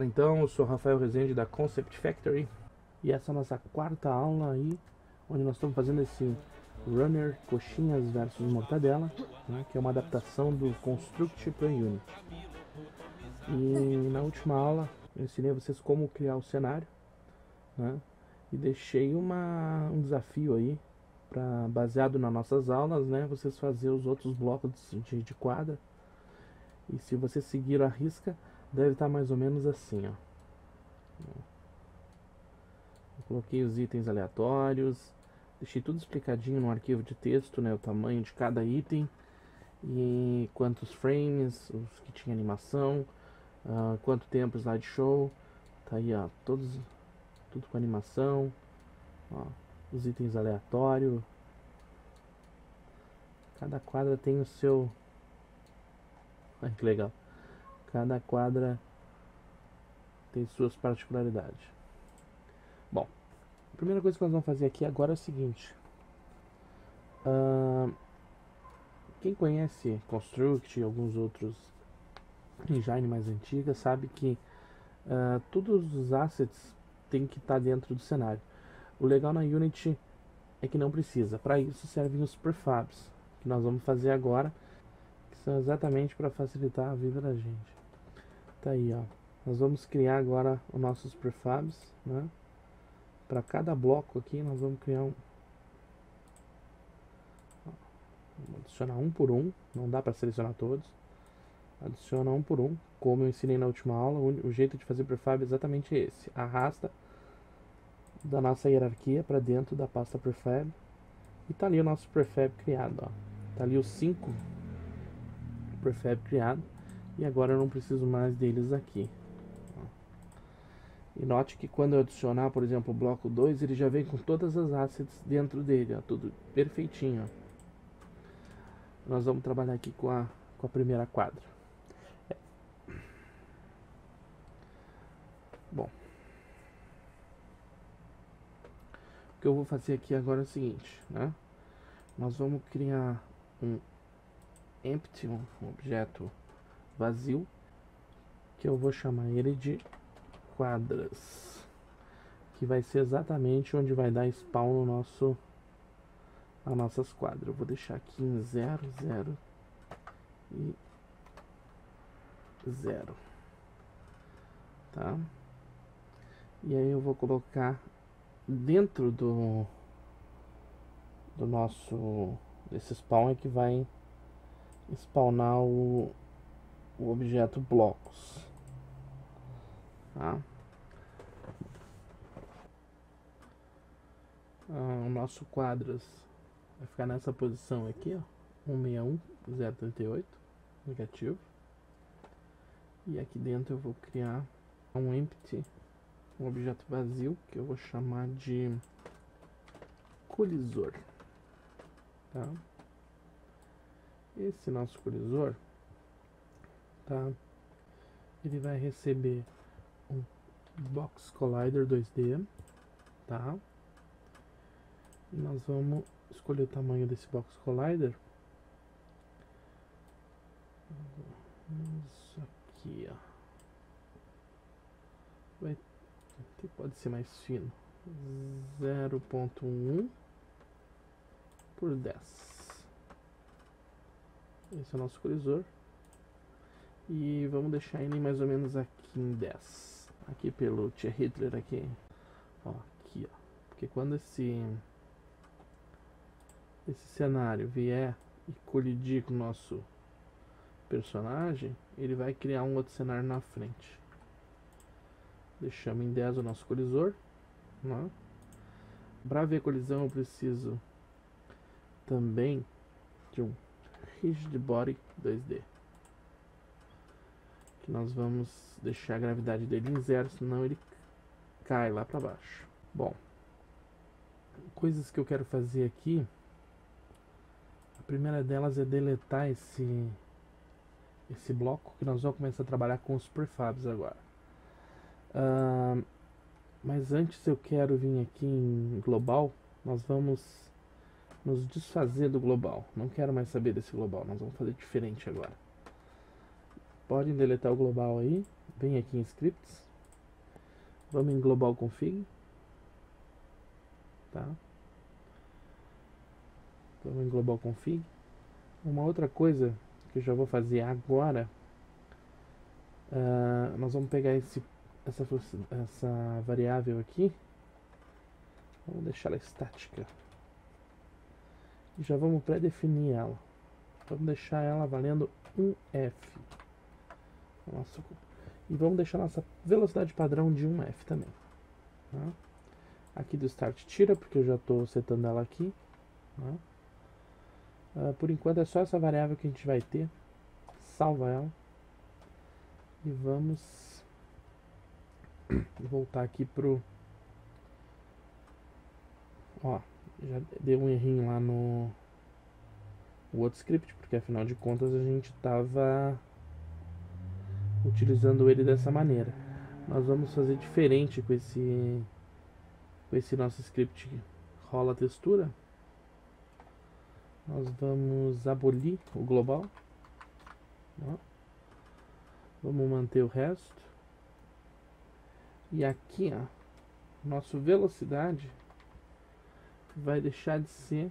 galera, então, eu sou Rafael Rezende da Concept Factory e essa é a nossa quarta aula aí, onde nós estamos fazendo esse Runner Coxinhas versus Mortadela, né, que é uma adaptação do Construct para Unity. E na última aula eu ensinei a vocês como criar o cenário, né, e deixei um desafio aí, baseado nas nossas aulas, né, vocês fazer os outros blocos de quadra. E se você seguir a risca, deve estar mais ou menos assim, ó. Eu coloquei os itens aleatórios, deixei tudo explicadinho no arquivo de texto, né, o tamanho de cada item e quantos frames, os que tinha animação, quanto tempo slideshow, tá aí, ó, tudo com animação, ó, os itens aleatórios. Cada quadra tem o seu, olha que legal, cada quadra tem suas particularidades. Bom, a primeira coisa que nós vamos fazer aqui agora é o seguinte. Quem conhece Construct e alguns outros engine mais antigas sabe que todos os assets tem que estar dentro do cenário. O legal na Unity é que não precisa. Para isso servem os prefabs, que nós vamos fazer agora, que são exatamente para facilitar a vida da gente. Tá aí, ó. Nós vamos criar agora os nossos prefabs, né? Para cada bloco aqui nós vamos criar um. Vamos adicionar um por um, não dá para selecionar todos. Adiciona um por um, como eu ensinei na última aula. O jeito de fazer prefab é exatamente esse: arrasta da nossa hierarquia para dentro da pasta prefab e tá ali o nosso prefab criado, ó. Tá ali os 5 prefab criado e agora eu não preciso mais deles aqui. E note que quando eu adicionar, por exemplo, o bloco 2, ele já vem com todas as assets dentro dele, ó, tudo perfeitinho, ó. Nós vamos trabalhar aqui com a primeira quadra. Bom, o que eu vou fazer aqui agora é o seguinte, né? Nós vamos criar um empty, um objeto vazio, que eu vou chamar ele de quadras, que vai ser exatamente onde vai dar spawn no as nossas quadras. Eu vou deixar aqui em 0, 0 e 0, tá? E aí eu vou colocar dentro desse spawn é que vai spawnar o objeto blocos, tá? O nosso quadras vai ficar nessa posição aqui, ó, 161.038 negativo. E aqui dentro eu vou criar um empty, um objeto vazio, que eu vou chamar de colisor, tá? Esse nosso colisor, tá? Ele vai receber um box collider 2D, tá? E nós vamos escolher o tamanho desse box collider. Isso aqui, ó. Pode ser mais fino. 0.1 por 10. Esse é o nosso colisor. E vamos deixar ele mais ou menos aqui em 10. Aqui pelo Tia Hitler aqui. Ó, aqui, ó. Porque quando esse cenário vier e colidir com o nosso personagem, ele vai criar um outro cenário na frente. Deixamos em 10 o nosso colisor, né? Para ver colisão eu preciso também de um Rigid Body 2D, que nós vamos deixar a gravidade dele em 0, senão ele cai lá para baixo. Bom, coisas que eu quero fazer aqui. A primeira delas é deletar esse bloco, que nós vamos começar a trabalhar com os prefabs agora. Mas antes eu quero vir aqui em global. Nós vamos nos desfazer do global. Não quero mais saber desse global. Nós vamos fazer diferente agora. Podem deletar o global aí. Vem aqui em scripts. Vamos em Global Config. Tá? Vamos em Global Config. Uma outra coisa que eu já vou fazer agora, nós vamos pegar essa variável aqui, vamos deixar ela estática e já vamos pré-definir ela. Vamos deixar ela valendo 1F. Nossa, e vamos deixar nossa velocidade padrão de 1F também. Tá? Aqui do Start tira, porque eu já estou setando ela aqui. Tá? Por enquanto é só essa variável que a gente vai ter. Salva ela. E vamos voltar aqui pro... Ó, já deu um errinho lá no outro script, porque afinal de contas a gente estava utilizando ele dessa maneira. Nós vamos fazer diferente com esse nosso script rola textura. Nós vamos abolir o global. Ó. Vamos manter o resto. E aqui, ó, nosso velocidade vai deixar de ser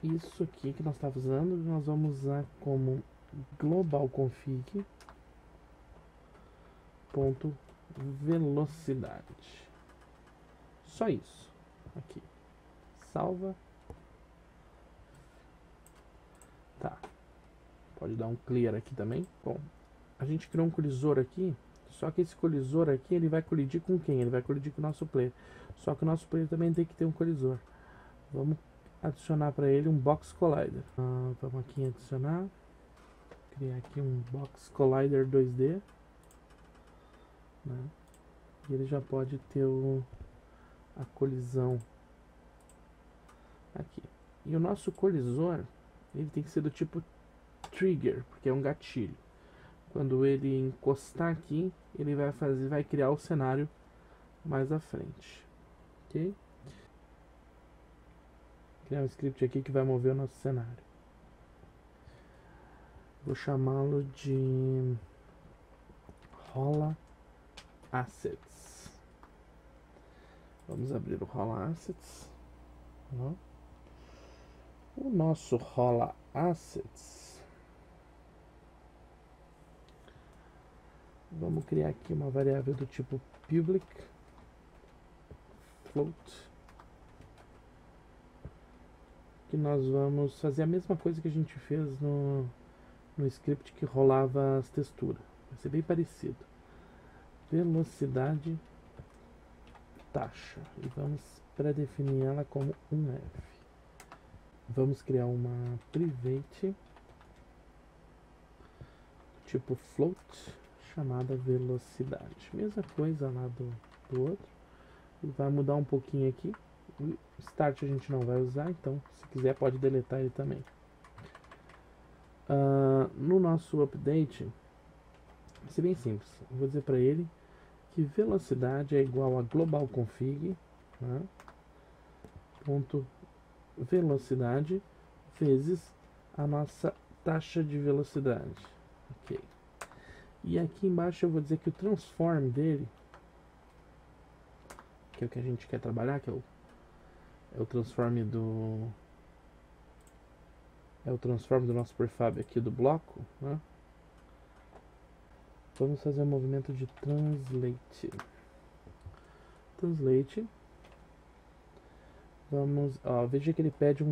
isso aqui que nós estávamos usando. Nós vamos usar como global config ponto velocidade. Só isso. Aqui. Salva. Tá. Pode dar um clear aqui também. Bom, a gente criou um colisor aqui. Só que esse colisor aqui, ele vai colidir com quem? Ele vai colidir com o nosso player. Só que o nosso player também tem que ter um colisor. Vamos adicionar para ele um Box Collider. Vamos aqui em adicionar. Criar aqui um Box Collider 2D. Né? E ele já pode ter a colisão aqui. E o nosso colisor, ele tem que ser do tipo trigger, porque é um gatilho. Quando ele encostar aqui, ele vai criar o cenário mais à frente. Ok? Criar um script aqui que vai mover o nosso cenário. Vou chamá-lo de rola assets. Vamos abrir o rola assets. O nosso rola assets, vamos criar aqui uma variável do tipo public float, que nós vamos fazer a mesma coisa que a gente fez no script que rolava as texturas. Vai ser bem parecido. Velocidade taxa, e vamos pré-definir ela como 1F. Vamos criar uma private tipo float chamada velocidade. Mesma coisa lá do outro. E vai mudar um pouquinho aqui. O start a gente não vai usar, então se quiser pode deletar ele também. No nosso update vai ser bem simples. Eu vou dizer para ele que velocidade é igual a global config, né, ponto velocidade vezes a nossa taxa de velocidade. Ok. E aqui embaixo eu vou dizer que o transform dele, que é o que a gente quer trabalhar, que é o transform do nosso prefab aqui do bloco, né? Vamos fazer um movimento de translate. Vamos, veja que ele pede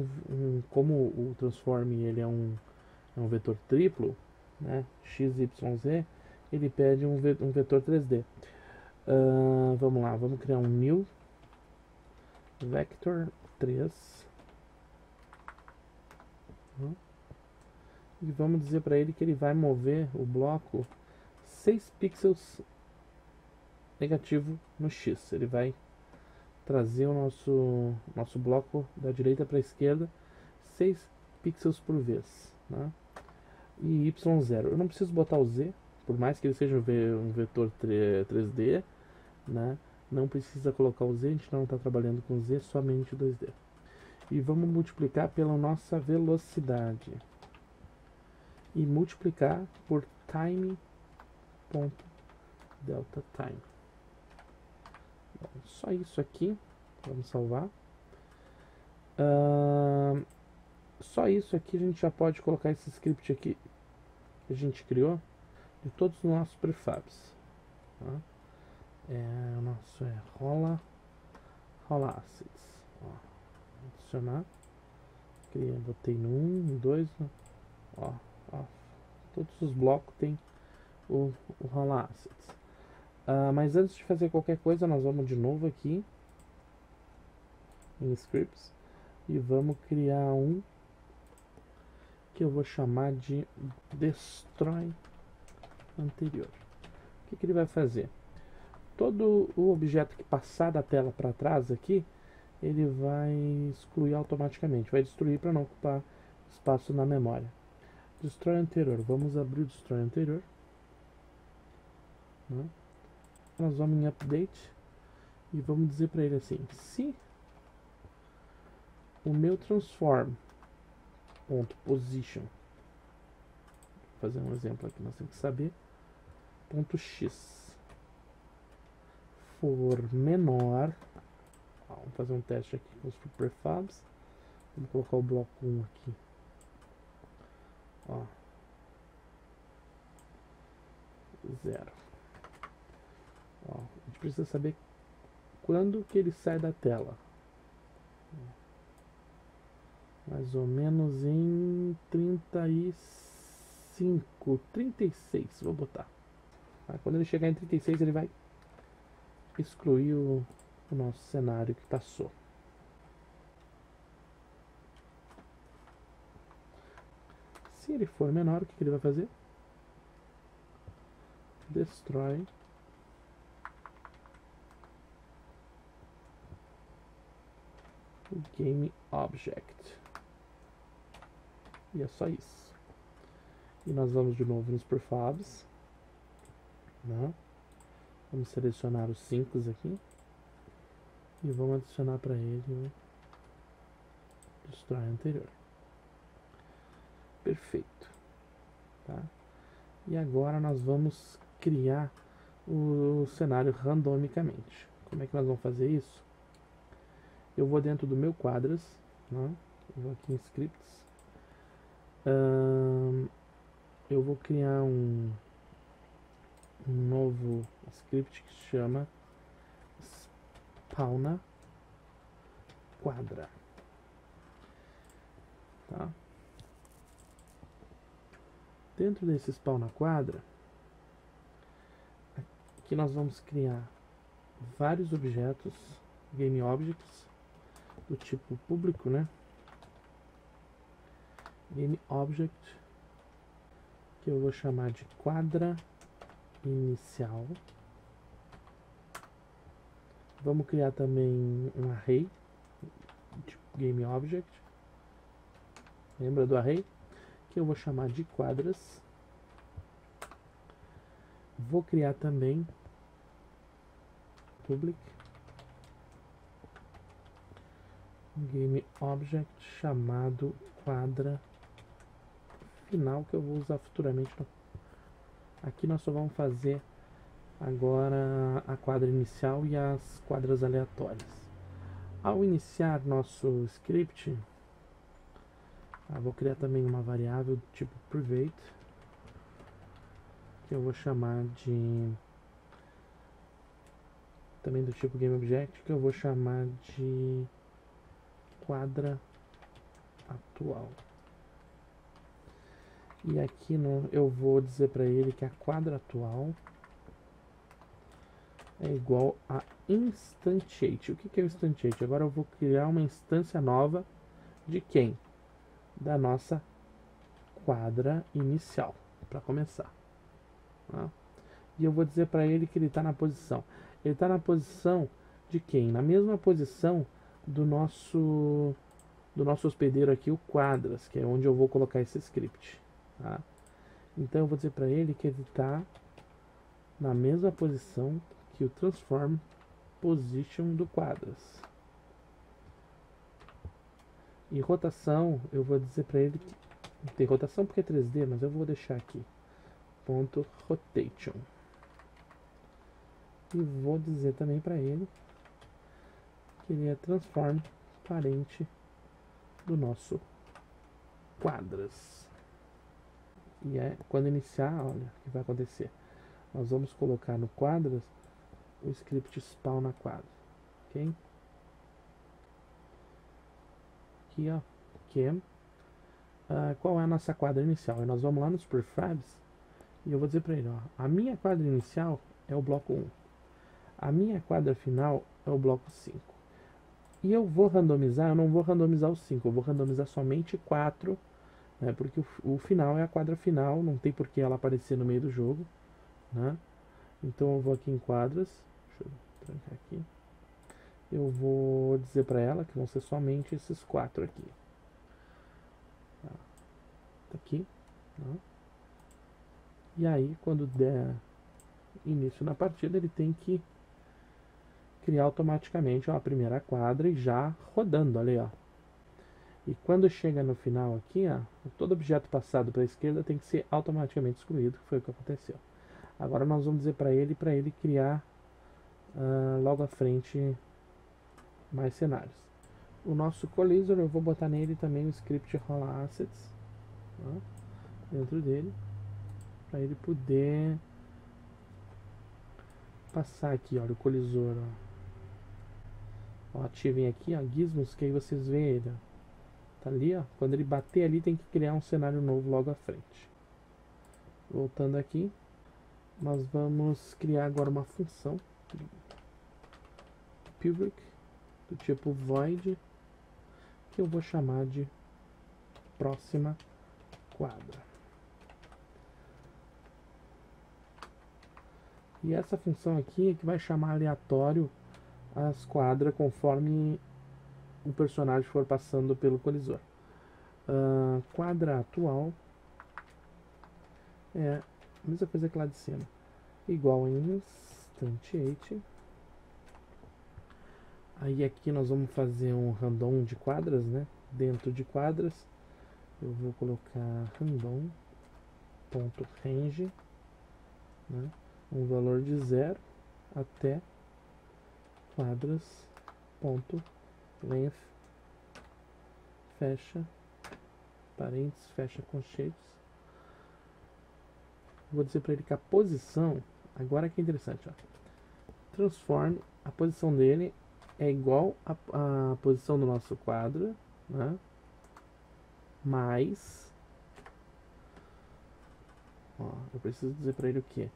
como o transform ele é um vetor triplo, né, x, y, z, ele pede um vetor 3D. Vamos lá, vamos criar um new vector 3 e vamos dizer para ele que ele vai mover o bloco 6 pixels negativo no x. Ele vai trazer o nosso bloco da direita para a esquerda 6 pixels por vez, né? E y0. Eu não preciso botar o z, por mais que ele seja um vetor 3D, né? Não precisa colocar o z, a gente não está trabalhando com z, somente 2D. E vamos multiplicar pela nossa velocidade. e multiplicar por time.deltaTime. Só isso aqui. Vamos salvar. Só isso aqui a gente já pode colocar esse script aqui que a gente criou de todos os nossos prefabs. Tá? O nosso rola assets. Ó, adicionar. Botei no 1, no 2. Ó, todos os blocos tem o rola assets. Mas antes de fazer qualquer coisa, nós vamos de novo aqui em scripts e vamos criar um que eu vou chamar de destroy anterior. O que ele vai fazer? Todo o objeto que passar da tela para trás aqui, ele vai excluir automaticamente, vai destruir para não ocupar espaço na memória. Destroy anterior, vamos abrir o destroy anterior, né? Nós vamos em update e vamos dizer para ele assim: se o meu transform.position, vou fazer um exemplo aqui, nós temos que saber, .x for menor, vamos fazer um teste aqui com os prefabs, vamos colocar o bloco 1 aqui, ó, 0. Ó, a gente precisa saber quando que ele sai da tela. Mais ou menos em 35, 36, vou botar. Quando ele chegar em 36, ele vai excluir o nosso cenário que passou. Se ele for menor, o que ele vai fazer? Destroy o game object. E é só isso. E nós vamos de novo nos prefabs, né? Vamos selecionar os 5 aqui e vamos adicionar para ele o destroy anterior. Perfeito, tá? E agora nós vamos criar o cenário randomicamente. Como é que nós vamos fazer isso? Eu vou dentro do meu quadras, né? Eu vou aqui em scripts. Eu vou criar um novo script que se chama spawna quadra, tá? Dentro desse spawna quadra, aqui nós vamos criar vários objetos, game objects, do tipo público, né? Game object, que eu vou chamar de quadra inicial. Vamos criar também um array, tipo game object. Lembra do array? Que eu vou chamar de quadras. Vou criar também public game object chamado quadra final, que eu vou usar futuramente. Aqui nós só vamos fazer agora a quadra inicial e as quadras aleatórias. Ao iniciar nosso script, vou criar também uma variável do tipo private, que eu vou chamar de, também do tipo GameObject, que eu vou chamar de quadra atual. E aqui eu vou dizer para ele que a quadra atual é igual a instantiate. O que é o instantiate? Agora eu vou criar uma instância nova de quem? Da nossa quadra inicial, para começar. Tá? E eu vou dizer para ele que ele está na posição. Ele está na posição de quem? Na mesma posição do nosso hospedeiro aqui, o quadras, que é onde eu vou colocar esse script. Tá? Então eu vou dizer para ele que ele está na mesma posição que o transform position do quadras. E rotação, eu vou dizer para ele Não tem rotação porque é 3D, mas eu vou deixar aqui. Ponto rotation. E vou dizer também para ele que ele é transform parente do nosso quadras. E é quando iniciar, olha o que vai acontecer. Nós vamos colocar no quadras o script spawn na quadra, ok? Aqui, ó, que qual é a nossa quadra inicial? E nós vamos lá nos prefabs e eu vou dizer para ele, ó, a minha quadra inicial é o bloco 1. A minha quadra final é o bloco 5. E eu vou randomizar, eu não vou randomizar os 5, eu vou randomizar somente 4, né, porque o final é a quadra final, não tem por que ela aparecer no meio do jogo, né? Então eu vou aqui em quadras, deixa eu trancar aqui, eu vou dizer para ela que vão ser somente esses 4 aqui. Tá aqui, né? E aí quando der início na partida ele tem que criar automaticamente, ó, a primeira quadra e já rodando, olha aí, ó. E quando chega no final aqui, ó, todo objeto passado para a esquerda tem que ser automaticamente excluído, que foi o que aconteceu. Agora nós vamos dizer para ele criar logo à frente mais cenários. O nosso collision, eu vou botar nele também o script rola assets, ó, dentro dele, para ele poder passar aqui, olha, o colisor, ó. Ó, ativem aqui, ó, gizmos, que aí vocês veem ele, ó. Tá ali, ó. Quando ele bater ali, tem que criar um cenário novo logo à frente. Voltando aqui, nós vamos criar agora uma função public do tipo void, que eu vou chamar de próxima quadra. E essa função aqui é que vai chamar aleatório as quadras conforme o personagem for passando pelo colisor. Quadra atual é a mesma coisa que lá de cima, igual em instantiate. Aí aqui nós vamos fazer um random de quadras, né? Dentro de quadras eu vou colocar random.range, né? Um valor de 0 até quadras.length, fecha parênteses, fecha conchetes. Vou dizer para ele que a posição, agora que é interessante, ó, transform, a posição dele é igual a posição do nosso quadro, né? Mais, ó, eu preciso dizer para ele o que?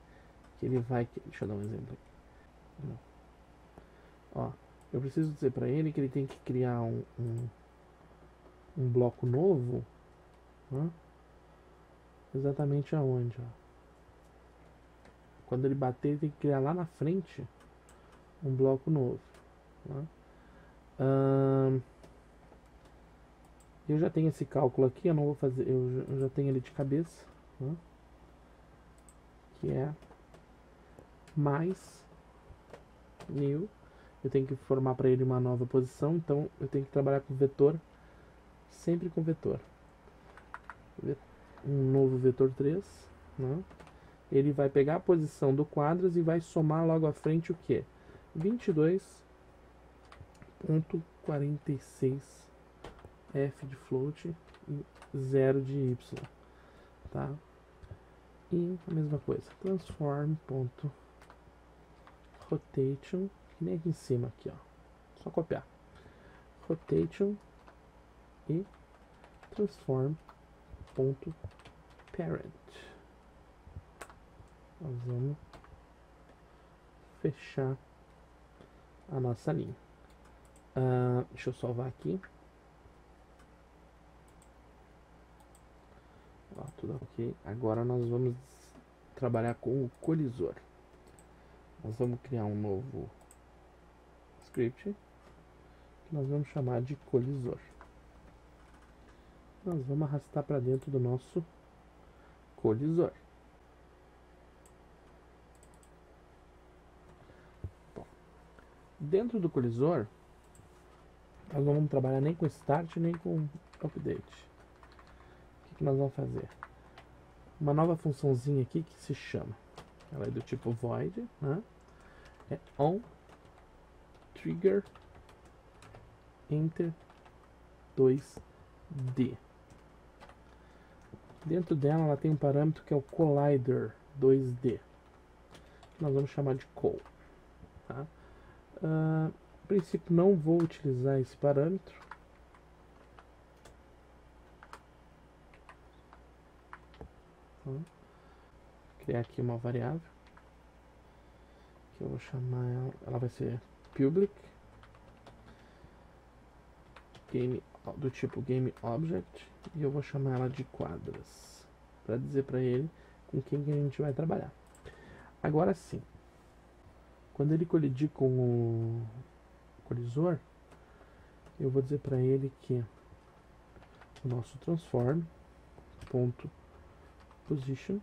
Que ele vai, deixa eu dar um exemplo aqui. Ó, eu preciso dizer para ele que ele tem que criar um bloco novo, né? Exatamente aonde, ó. Quando ele bater, ele tem que criar lá na frente um bloco novo, né? Eu já tenho esse cálculo aqui, eu não vou fazer, eu já tenho ele de cabeça, né? Que é mais new. Eu tenho que formar para ele uma nova posição, então eu tenho que trabalhar com vetor, sempre com vetor. Um novo vetor 3, né? Ele vai pegar a posição do quadras e vai somar logo à frente o que? 22.46 f de float e 0 de y, tá? E a mesma coisa, transform.rotation, que nem aqui em cima aqui, ó. Só copiar. Rotation e transform.parent. Nós vamos fechar a nossa linha. Deixa eu salvar aqui. Ó, tudo ok. Agora nós vamos trabalhar com o colisor. Nós vamos criar um novo script que nós vamos chamar de colisor. Nós vamos arrastar para dentro do nosso colisor. Bom, dentro do colisor nós não vamos trabalhar nem com start nem com update. O que nós vamos fazer? Uma nova funçãozinha aqui que se chama, ela é do tipo void, né? É on trigger enter 2D. Dentro dela ela tem um parâmetro que é o collider 2D, que nós vamos chamar de call. Tá? A princípio não vou utilizar esse parâmetro. Vou criar aqui uma variável que eu vou chamar ela vai ser public game do tipo GameObject, e eu vou chamar ela de quadras para dizer para ele com quem que a gente vai trabalhar. Agora sim, quando ele colidir com o colisor, eu vou dizer para ele que o nosso transform.position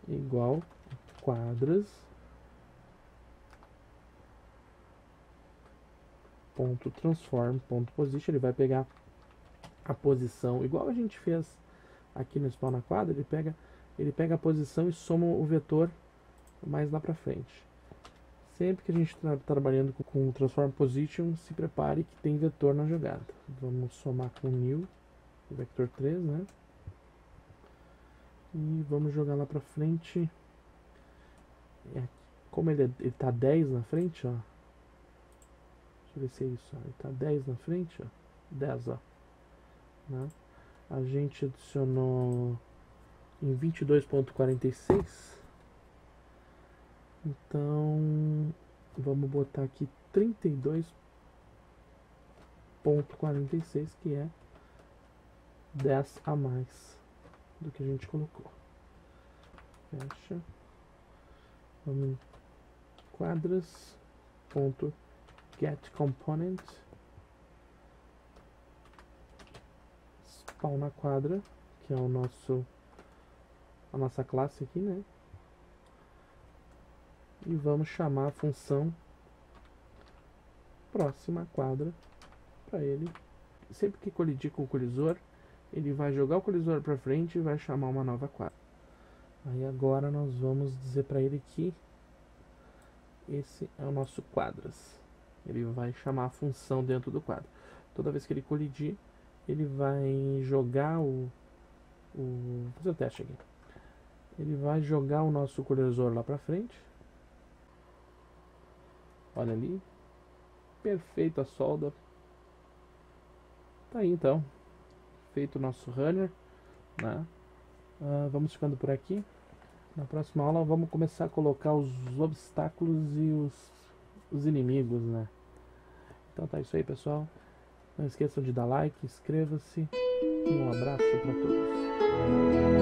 é igual a quadras .transform.position. Ele vai pegar a posição, igual a gente fez aqui no spawn na quadra, ele pega a posição e soma o vetor mais lá pra frente. Sempre que a gente está trabalhando com o transform position, se prepare que tem vetor na jogada. Vamos somar com new, vector 3, né? E vamos jogar lá pra frente. Como ele tá 10 na frente, ó. Deixa eu ver se é isso, ó. Ele tá 10 na frente, ó. 10, ó. Né? A gente adicionou em 22.46. Então vamos botar aqui 32.46, que é 10 a mais do que a gente colocou. Fecha. Vamos em quadras ponto get component spawn na quadra, que é a nossa classe aqui, né? E vamos chamar a função próxima quadra para ele. Sempre que colidir com o colisor, ele vai jogar o colisor para frente e vai chamar uma nova quadra. Aí agora nós vamos dizer para ele que esse é o nosso quadras. Ele vai chamar a função dentro do quadro. Toda vez que ele colidir, ele vai jogar vou fazer o teste aqui. Ele vai jogar o nosso colisor lá para frente. Olha ali. Perfeito a solda. Tá aí então. Feito o nosso runner, né? Vamos ficando por aqui. Na próxima aula vamos começar a colocar os obstáculos e os inimigos, né? Então tá isso aí, pessoal. Não esqueçam de dar like, inscreva-se. Um abraço para todos.